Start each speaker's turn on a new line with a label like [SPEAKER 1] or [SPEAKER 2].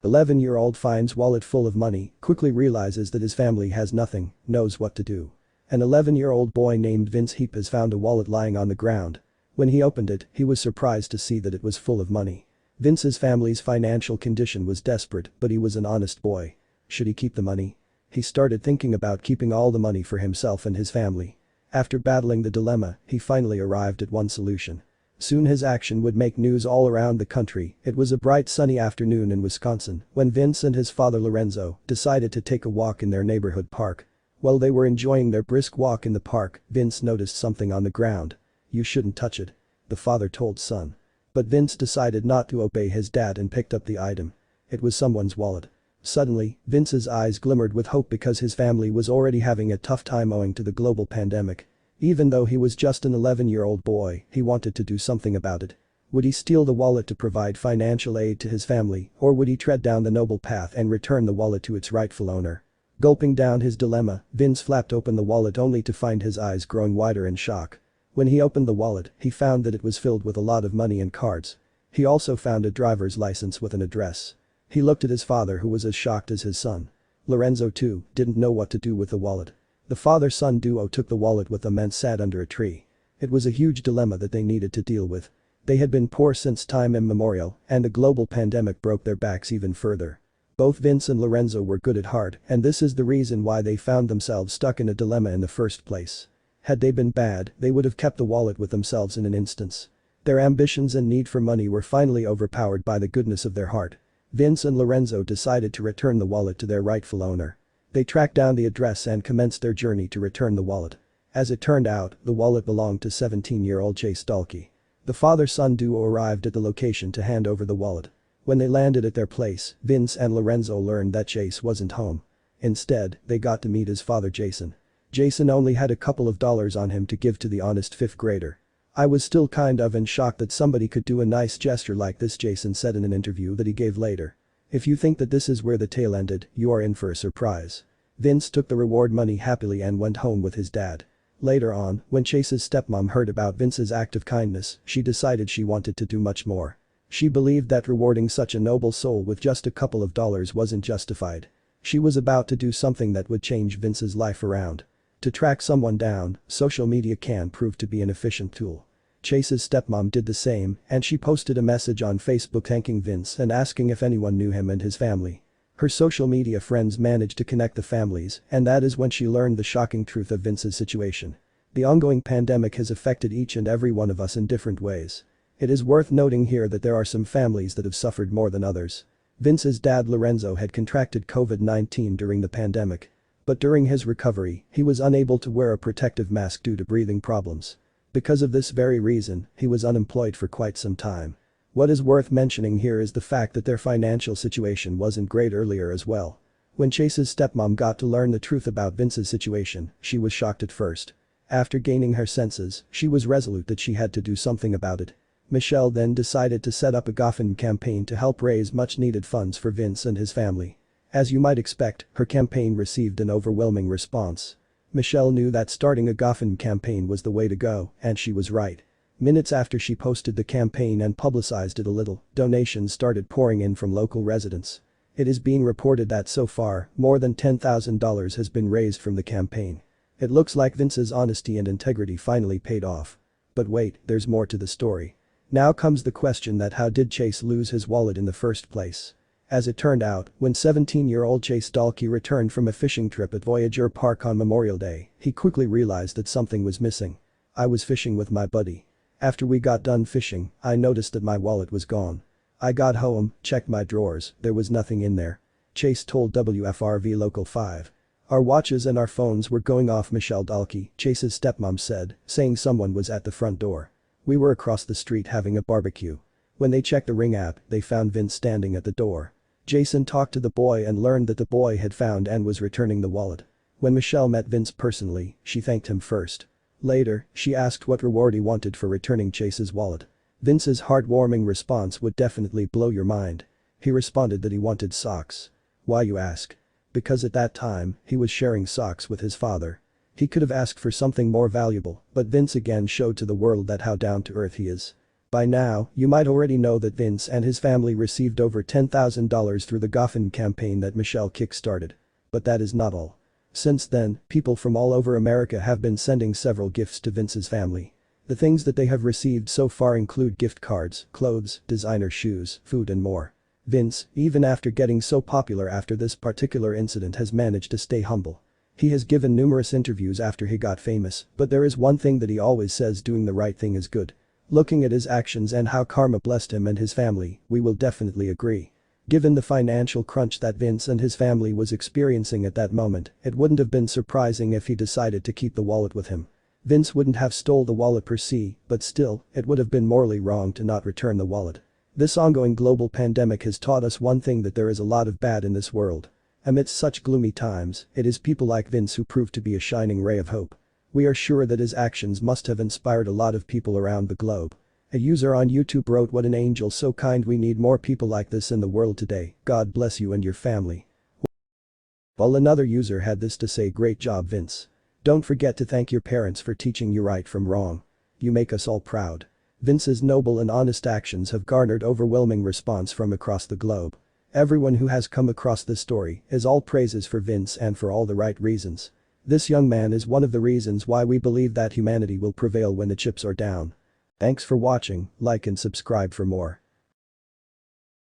[SPEAKER 1] 11-year-old finds wallet full of money, quickly realizes that his family has nothing, knows what to do. An 11-year-old boy named Vince Hietpas found a wallet lying on the ground. When he opened it, he was surprised to see that it was full of money. Vince's family's financial condition was desperate, but he was an honest boy. Should he keep the money? He started thinking about keeping all the money for himself and his family. After battling the dilemma, he finally arrived at one solution. Soon his action would make news all around the country. It was a bright sunny afternoon in Wisconsin when Vince and his father Lorenzo decided to take a walk in their neighborhood park. While they were enjoying their brisk walk in the park, Vince noticed something on the ground. "You shouldn't touch it," the father told son. But Vince decided not to obey his dad and picked up the item. It was someone's wallet. Suddenly, Vince's eyes glimmered with hope because his family was already having a tough time owing to the global pandemic. Even though he was just an 11-year-old boy, he wanted to do something about it. Would he steal the wallet to provide financial aid to his family, or would he tread down the noble path and return the wallet to its rightful owner? Gulping down his dilemma, Vince flapped open the wallet only to find his eyes growing wider in shock. When he opened the wallet, he found that it was filled with a lot of money and cards. He also found a driver's license with an address. He looked at his father, who was as shocked as his son. Lorenzo, too, didn't know what to do with the wallet. The father-son duo took the wallet with them and sat under a tree. It was a huge dilemma that they needed to deal with. They had been poor since time immemorial, and the global pandemic broke their backs even further. Both Vince and Lorenzo were good at heart, and this is the reason why they found themselves stuck in a dilemma in the first place. Had they been bad, they would have kept the wallet with themselves in an instance. Their ambitions and need for money were finally overpowered by the goodness of their heart. Vince and Lorenzo decided to return the wallet to their rightful owner. They tracked down the address and commenced their journey to return the wallet. As it turned out, the wallet belonged to 17-year-old Chase Dokey. The father-son duo arrived at the location to hand over the wallet. When they landed at their place, Vince and Lorenzo learned that Chase wasn't home. Instead, they got to meet his father Jason. Jason only had a couple of dollars on him to give to the honest 5th grader. "I was still kind of in shock that somebody could do a nice gesture like this," Jason said in an interview that he gave later. "If you think that this is where the tale ended, you are in for a surprise." Vince took the reward money happily and went home with his dad. Later on, when Chase's stepmom heard about Vince's act of kindness, she decided she wanted to do much more. She believed that rewarding such a noble soul with just a couple of dollars wasn't justified. She was about to do something that would change Vince's life around. To track someone down, social media can prove to be an efficient tool. Chase's stepmom did the same, and she posted a message on Facebook thanking Vince and asking if anyone knew him and his family. Her social media friends managed to connect the families, and that is when she learned the shocking truth of Vince's situation. The ongoing pandemic has affected each and every one of us in different ways. It is worth noting here that there are some families that have suffered more than others. Vince's dad Lorenzo had contracted COVID-19 during the pandemic. But during his recovery, he was unable to wear a protective mask due to breathing problems. Because of this very reason, he was unemployed for quite some time. What is worth mentioning here is the fact that their financial situation wasn't great earlier as well. When Chase's stepmom got to learn the truth about Vince's situation, she was shocked at first. After gaining her senses, she was resolute that she had to do something about it. Michelle then decided to set up a Goofin campaign to help raise much-needed funds for Vince and his family. As you might expect, her campaign received an overwhelming response. Michelle knew that starting a Goofin campaign was the way to go, and she was right. Minutes after she posted the campaign and publicized it a little, donations started pouring in from local residents. It is being reported that so far, more than $10,000 has been raised from the campaign. It looks like Vince's honesty and integrity finally paid off. But wait, there's more to the story. Now comes the question that how did Chase lose his wallet in the first place? As it turned out, when 17-year-old Chase Dokey returned from a fishing trip at Voyager Park on Memorial Day, he quickly realized that something was missing. "I was fishing with my buddy. After we got done fishing, I noticed that my wallet was gone. I got home, checked my drawers, there was nothing in there," Chase told WFRV Local 5. "Our watches and our phones were going off," Michelle Dokey, Chase's stepmom said, saying someone was at the front door. "We were across the street having a barbecue. When they checked the Ring app, they found Vince standing at the door." Jason talked to the boy and learned that the boy had found and was returning the wallet. When Michelle met Vince personally, she thanked him first. Later, she asked what reward he wanted for returning Chase's wallet. Vince's heartwarming response would definitely blow your mind. He responded that he wanted socks. Why, you ask? Because at that time, he was sharing socks with his father. He could have asked for something more valuable, but Vince again showed to the world that how down to earth he is. By now, you might already know that Vince and his family received over $10,000 through the Goofin Campaign that Michelle kick-started. But that is not all. Since then, people from all over America have been sending several gifts to Vince's family. The things that they have received so far include gift cards, clothes, designer shoes, food and more. Vince, even after getting so popular after this particular incident, has managed to stay humble. He has given numerous interviews after he got famous, but there is one thing that he always says: doing the right thing is good. Looking at his actions and how karma blessed him and his family, we will definitely agree. Given the financial crunch that Vince and his family was experiencing at that moment, it wouldn't have been surprising if he decided to keep the wallet with him. Vince wouldn't have stole the wallet per se, but still, it would have been morally wrong to not return the wallet. This ongoing global pandemic has taught us one thing: that there is a lot of bad in this world. Amidst such gloomy times, it is people like Vince who prove to be a shining ray of hope. We are sure that his actions must have inspired a lot of people around the globe. A user on YouTube wrote, "What an angel, so kind, we need more people like this in the world today, God bless you and your family." While another user had this to say: "Great job, Vince. Don't forget to thank your parents for teaching you right from wrong. You make us all proud." Vince's noble and honest actions have garnered overwhelming response from across the globe. Everyone who has come across this story is all praises for Vince, and for all the right reasons. This young man is one of the reasons why we believe that humanity will prevail when the chips are down. Thanks for watching, like and subscribe for more.